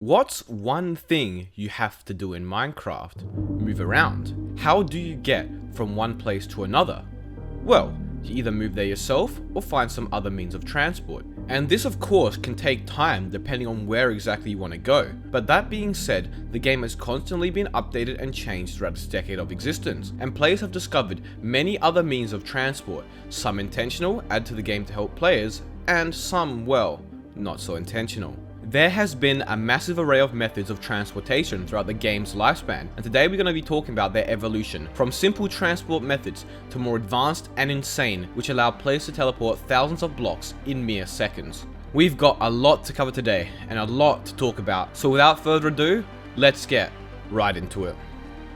What's one thing you have to do in Minecraft? Move around. How do you get from one place to another? Well, you either move there yourself or find some other means of transport. And this of course can take time depending on where exactly you want to go. But that being said, the game has constantly been updated and changed throughout its decade of existence, and players have discovered many other means of transport, some intentional, add to the game to help players, and some, well, not so intentional. There has been a massive array of methods of transportation throughout the game's lifespan, and today we're going to be talking about their evolution, from simple transport methods to more advanced and insane, which allow players to teleport thousands of blocks in mere seconds. We've got a lot to cover today, and a lot to talk about, so without further ado, let's get right into it.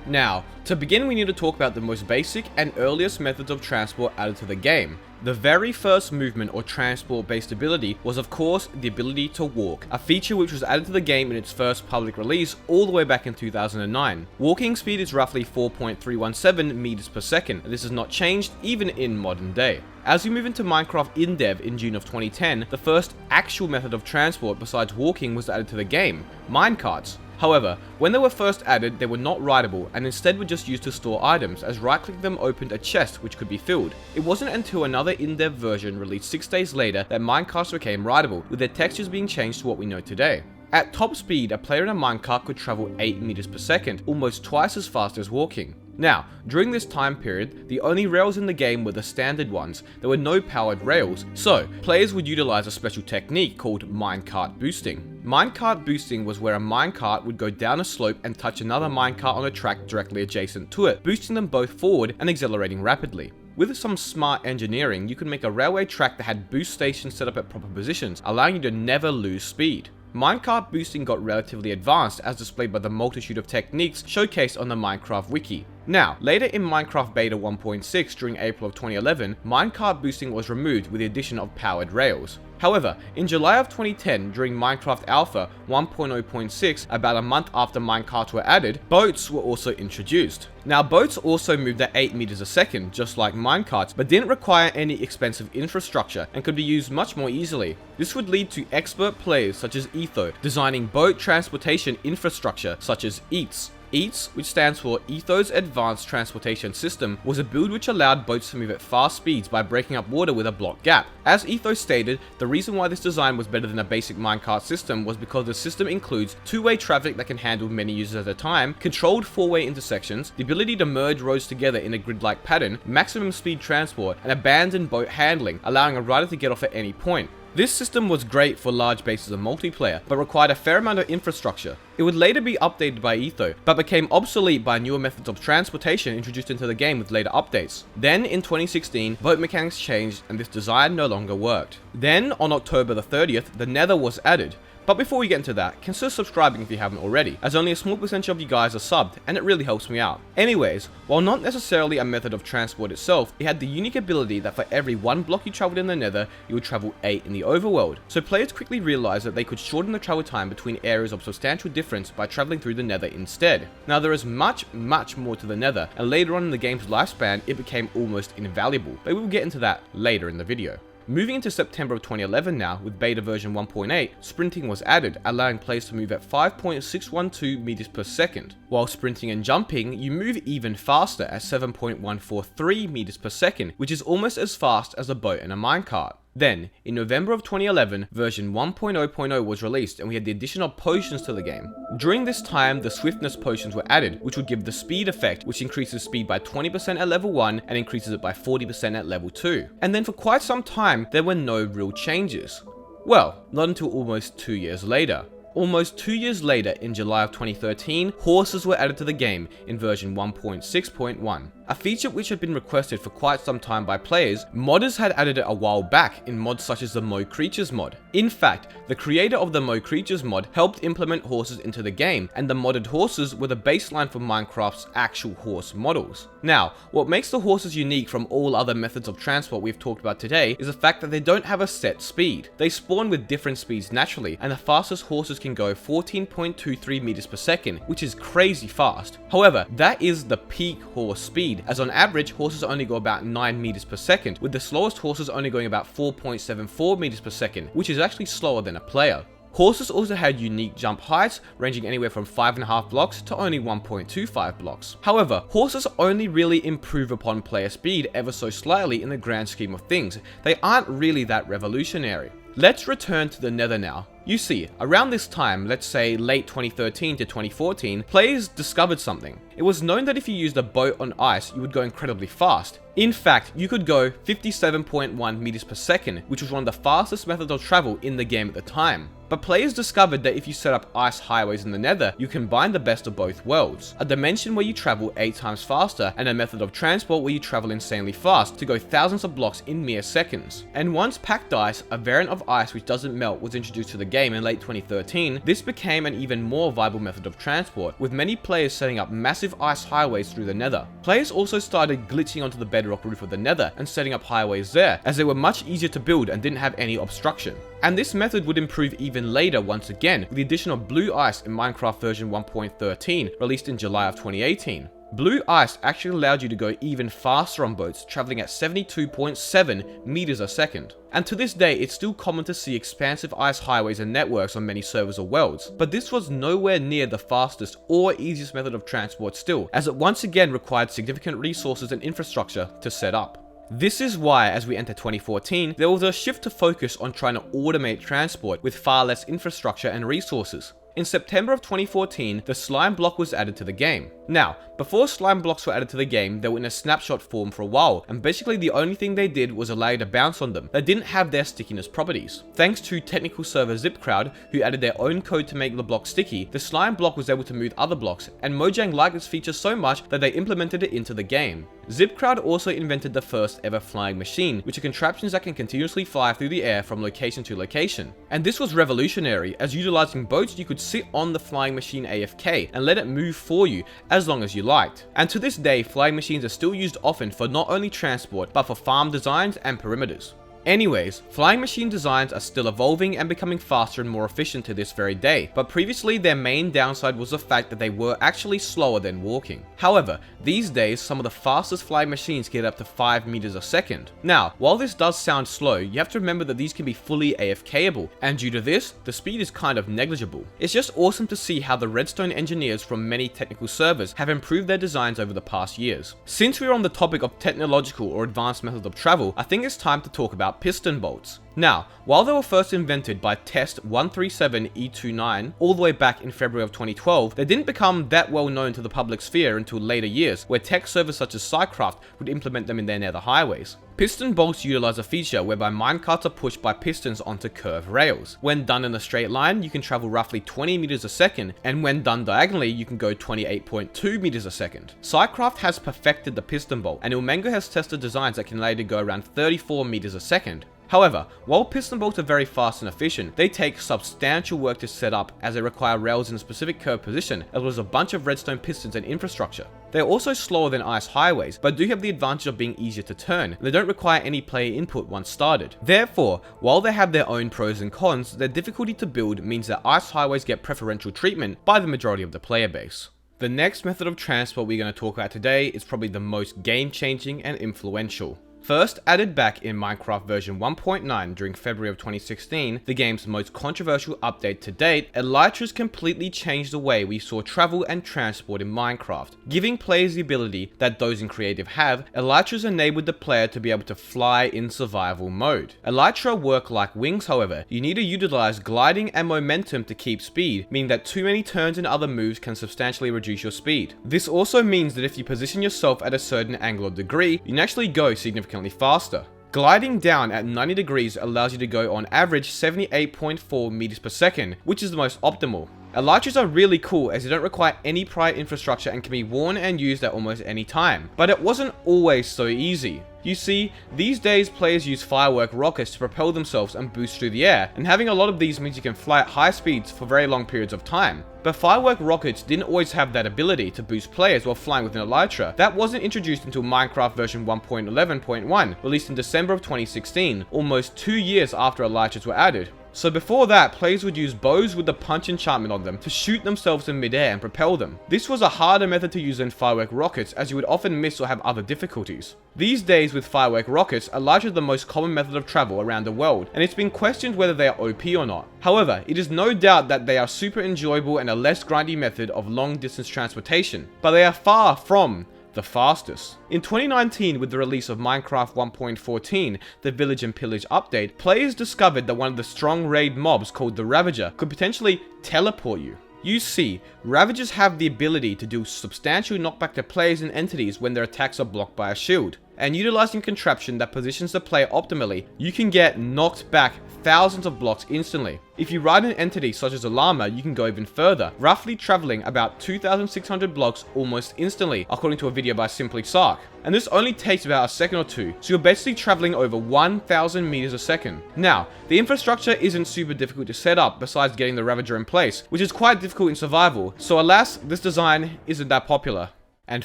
Now, to begin we need to talk about the most basic and earliest methods of transport added to the game. The very first movement or transport based ability was of course the ability to walk, a feature which was added to the game in its first public release all the way back in 2009. Walking speed is roughly 4.317 meters per second, and this has not changed even in modern day. As we move into Minecraft in dev in June of 2010, the first actual method of transport besides walking was added to the game, minecarts. However, when they were first added, they were not rideable and instead were just used to store items, as right-clicking them opened a chest which could be filled. It wasn't until another in-dev version released 6 days later that minecarts became rideable, with their textures being changed to what we know today. At top speed, a player in a minecart could travel 8 meters per second, almost twice as fast as walking. Now, during this time period, the only rails in the game were the standard ones. There were no powered rails, so players would utilize a special technique called minecart boosting. Minecart boosting was where a minecart would go down a slope and touch another minecart on a track directly adjacent to it, boosting them both forward and accelerating rapidly. With some smart engineering, you could make a railway track that had boost stations set up at proper positions, allowing you to never lose speed. Minecart boosting got relatively advanced as displayed by the multitude of techniques showcased on the Minecraft wiki. Now, later in Minecraft Beta 1.6 during April of 2011, minecart boosting was removed with the addition of powered rails. However, in July of 2010, during Minecraft Alpha 1.0.6, about a month after minecarts were added, boats were also introduced. Now, boats also moved at 8 meters a second, just like minecarts, but didn't require any expensive infrastructure and could be used much more easily. This would lead to expert players such as Etho designing boat transportation infrastructure such as EATS. EATS, which stands for Etho's Advanced Transportation System, was a build which allowed boats to move at fast speeds by breaking up water with a block gap. As Etho stated, the reason why this design was better than a basic minecart system was because the system includes two-way traffic that can handle many users at a time, controlled four-way intersections, the ability to merge roads together in a grid-like pattern, maximum speed transport, and abandoned boat handling, allowing a rider to get off at any point. This system was great for large bases of multiplayer, but required a fair amount of infrastructure. It would later be updated by Etho, but became obsolete by newer methods of transportation introduced into the game with later updates. Then, in 2016, boat mechanics changed and this design no longer worked. Then, on October the 30th, the Nether was added. But before we get into that, consider subscribing if you haven't already, as only a small percentage of you guys are subbed, and it really helps me out. Anyways, while not necessarily a method of transport itself, it had the unique ability that for every 1 block you traveled in the Nether, you would travel 8 in the overworld. So players quickly realized that they could shorten the travel time between areas of substantial difference by traveling through the Nether instead. Now there is much more to the Nether, and later on in the game's lifespan, it became almost invaluable, but we will get into that later in the video. Moving into September of 2011 now, with beta version 1.8, sprinting was added, allowing players to move at 5.612 meters per second. While sprinting and jumping, you move even faster at 7.143 meters per second, which is almost as fast as a boat and a minecart. Then, in November of 2011, version 1.0.0 was released and we had the addition of potions to the game. During this time, the swiftness potions were added, which would give the speed effect, which increases speed by 20% at level 1 and increases it by 40% at level 2. And then for quite some time, there were no real changes. Well, not until almost 2 years later. Almost 2 years later, in July of 2013, horses were added to the game in version 1.6.1. A feature which had been requested for quite some time by players, modders had added it a while back in mods such as the Mo Creatures mod. In fact, the creator of the Mo Creatures mod helped implement horses into the game, and the modded horses were the baseline for Minecraft's actual horse models. Now, what makes the horses unique from all other methods of transport we've talked about today is the fact that they don't have a set speed. They spawn with different speeds naturally, and the fastest horses can go 14.23 meters per second, which is crazy fast. However, that is the peak horse speed, as on average, horses only go about 9 meters per second, with the slowest horses only going about 4.74 meters per second, which is actually slower than a player. Horses also had unique jump heights, ranging anywhere from 5.5 blocks to only 1.25 blocks. However, horses only really improve upon player speed ever so slightly in the grand scheme of things. They aren't really that revolutionary. Let's return to the Nether now. You see, around this time, let's say late 2013 to 2014, players discovered something. It was known that if you used a boat on ice, you would go incredibly fast. In fact, you could go 57.1 meters per second, which was one of the fastest methods of travel in the game at the time. But players discovered that if you set up ice highways in the Nether, you combine the best of both worlds. A dimension where you travel 8 times faster, and a method of transport where you travel insanely fast to go thousands of blocks in mere seconds. And once packed ice, a variant of ice which doesn't melt, was introduced to the game in late 2013, this became an even more viable method of transport, with many players setting up massive ice highways through the Nether. Players also started glitching onto the bedrock roof of the Nether and setting up highways there, as they were much easier to build and didn't have any obstruction. And this method would improve even later once again, with the addition of blue ice in Minecraft version 1.13, released in July of 2018. Blue ice actually allowed you to go even faster on boats, traveling at 72.7 meters a second. And to this day, it's still common to see expansive ice highways and networks on many servers or worlds, but this was nowhere near the fastest or easiest method of transport still, as it once again required significant resources and infrastructure to set up. This is why, as we enter 2014, there was a shift to focus on trying to automate transport with far less infrastructure and resources. In September of 2014, the slime block was added to the game. Now, before slime blocks were added to the game, they were in a snapshot form for a while, and basically the only thing they did was allow you to bounce on them. They didn't have their stickiness properties. Thanks to technical server ZipCrowd, who added their own code to make the block sticky, the slime block was able to move other blocks, and Mojang liked this feature so much that they implemented it into the game. ZipCrowd also invented the first ever flying machine, which are contraptions that can continuously fly through the air from location to location. And this was revolutionary, as utilizing boats you could sit on the flying machine AFK and let it move for you as long as you liked. And to this day, flying machines are still used often for not only transport, but for farm designs and perimeters. Anyways, flying machine designs are still evolving and becoming faster and more efficient to this very day, but previously their main downside was the fact that they were actually slower than walking. However, these days some of the fastest flying machines get up to 5 meters a second. Now, while this does sound slow, you have to remember that these can be fully AFKable, and due to this, the speed is kind of negligible. It's just awesome to see how the redstone engineers from many technical servers have improved their designs over the past years. Since we're on the topic of technological or advanced methods of travel, I think it's time to talk about piston bolts. Now, while they were first invented by Test 137E29 all the way back in February of 2012, they didn't become that well known to the public sphere until later years, where tech servers such as SciCraft would implement them in their Nether highways. Piston bolts utilize a feature whereby minecarts are pushed by pistons onto curved rails. When done in a straight line, you can travel roughly 20 meters a second, and when done diagonally, you can go 28.2 meters a second. SciCraft has perfected the piston bolt, and Ilmengo has tested designs that can allow you to go around 34 meters a second. However, while piston bolts are very fast and efficient, they take substantial work to set up, as they require rails in a specific curved position, as well as a bunch of redstone pistons and infrastructure. They are also slower than ice highways, but do have the advantage of being easier to turn, and they don't require any player input once started. Therefore, while they have their own pros and cons, their difficulty to build means that ice highways get preferential treatment by the majority of the player base. The next method of transport we're going to talk about today is probably the most game-changing and influential. First added back in Minecraft version 1.9 during February of 2016, the game's most controversial update to date, ELYTRAS completely changed the way we saw travel and transport in Minecraft. Giving players the ability that those in creative have, ELYTRAS enabled the player to be able to fly in survival mode. ELYTRA work like wings, however. You need to utilize gliding and momentum to keep speed, meaning that too many turns and other moves can substantially reduce your speed. This also means that if you position yourself at a certain angle or degree, you can actually go significantly faster. Gliding down at 90 degrees allows you to go on average 78.4 meters per second, which is the most optimal. ELYTRAS are really cool as they don't require any prior infrastructure and can be worn and used at almost any time. But it wasn't always so easy. You see, these days players use firework rockets to propel themselves and boost through the air, and having a lot of these means you can fly at high speeds for very long periods of time. But firework rockets didn't always have that ability to boost players while flying within ELYTRA. That wasn't introduced until Minecraft version 1.11.1, released in December of 2016, almost 2 years after ELYTRAs were added. So before that, players would use bows with the punch enchantment on them to shoot themselves in midair and propel them. This was a harder method to use than firework rockets, as you would often miss or have other difficulties. These days with firework rockets, ELYTRAS is the most common method of travel around the world, and it's been questioned whether they are OP or not. However, it is no doubt that they are super enjoyable and a less grindy method of long distance transportation, but they are far from the fastest. In 2019, with the release of Minecraft 1.14, the Village and Pillage update, players discovered that one of the strong raid mobs called the Ravager could potentially teleport you. You see, Ravagers have the ability to do substantial knockback to players and entities when their attacks are blocked by a shield. And utilizing a contraption that positions the player optimally, you can get knocked back thousands of blocks instantly. If you ride an entity such as a llama, you can go even further, roughly traveling about 2,600 blocks almost instantly, according to a video by Simply Sark. And this only takes about a second or two, so you're basically traveling over 1,000 meters a second. Now, the infrastructure isn't super difficult to set up besides getting the Ravager in place, which is quite difficult in survival, so alas, this design isn't that popular. And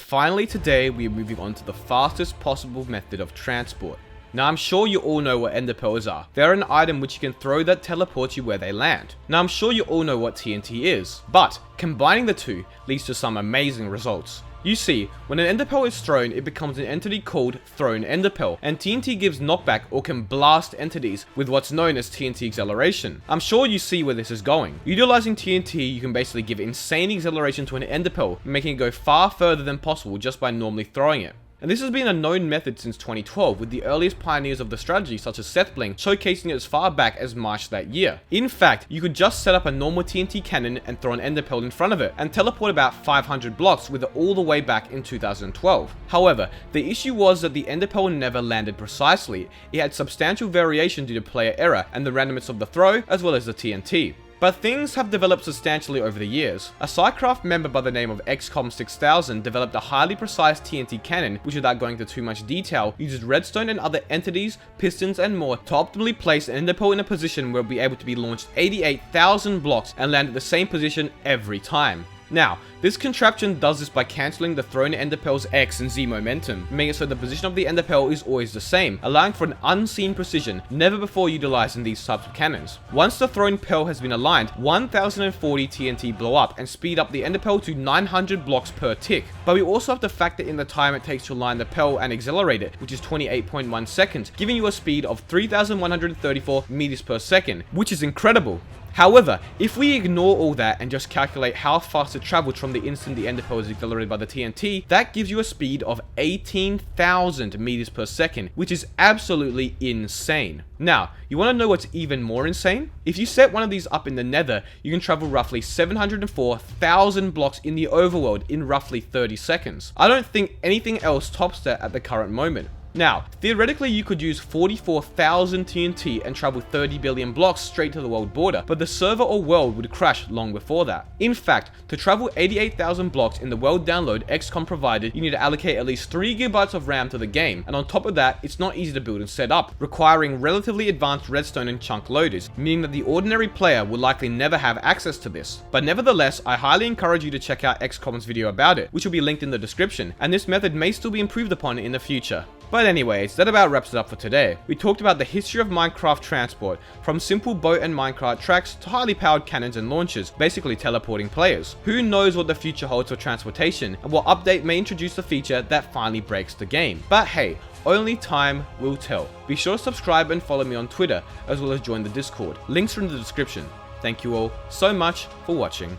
finally today, we are moving on to the fastest possible method of transport. Now I'm sure you all know what enderpearls are. They're an item which you can throw that teleports you where they land. Now I'm sure you all know what TNT is, but combining the two leads to some amazing results. You see, when an enderpearl is thrown, it becomes an entity called Thrown Enderpearl, and TNT gives knockback or can blast entities with what's known as TNT acceleration. I'm sure you see where this is going. Utilizing TNT, you can basically give insane acceleration to an enderpearl, making it go far further than possible just by normally throwing it. And this has been a known method since 2012, with the earliest pioneers of the strategy such as SethBling showcasing it as far back as March that year. In fact, you could just set up a normal TNT cannon and throw an enderpearl in front of it, and teleport about 500 blocks with it all the way back in 2012. However, the issue was that the enderpearl never landed precisely. It had substantial variation due to player error and the randomness of the throw, as well as the TNT. But things have developed substantially over the years. A SciCraft member by the name of XCOM 6000 developed a highly precise TNT cannon, which without going into too much detail, uses redstone and other entities, pistons and more to optimally place an enderpearl in a position where it will be able to be launched 88,000 blocks and land at the same position every time. Now, this contraption does this by cancelling the thrown enderpearl's X and Z momentum, making it so the position of the enderpearl is always the same, allowing for an unseen precision never before utilised in these types of cannons. Once the thrown pearl has been aligned, 1040 TNT blow up and speed up the enderpearl to 900 blocks per tick. But we also have to factor in the time it takes to align the pearl and accelerate it, which is 28.1 seconds, giving you a speed of 3,134 meters per second, which is incredible. However, if we ignore all that and just calculate how fast it travels from the instant the enderpearl is accelerated by the TNT, that gives you a speed of 18,000 meters per second, which is absolutely insane. Now, you want to know what's even more insane? If you set one of these up in the Nether, you can travel roughly 704,000 blocks in the overworld in roughly 30 seconds. I don't think anything else tops that at the current moment. Now, theoretically you could use 44,000 TNT and travel 30 billion blocks straight to the world border, but the server or world would crash long before that. In fact, to travel 88,000 blocks in the world download XCOM provided, you need to allocate at least 3 GB of RAM to the game, and on top of that, it's not easy to build and set up, requiring relatively advanced redstone and chunk loaders, meaning that the ordinary player will likely never have access to this. But nevertheless, I highly encourage you to check out XCOM's video about it, which will be linked in the description, and this method may still be improved upon in the future. But anyways, that about wraps it up for today. We talked about the history of Minecraft transport, from simple boat and minecart tracks to highly powered cannons and launchers, basically teleporting players. Who knows what the future holds for transportation, and what update may introduce the feature that finally breaks the game. But hey, only time will tell. Be sure to subscribe and follow me on Twitter, as well as join the Discord. Links are in the description. Thank you all so much for watching.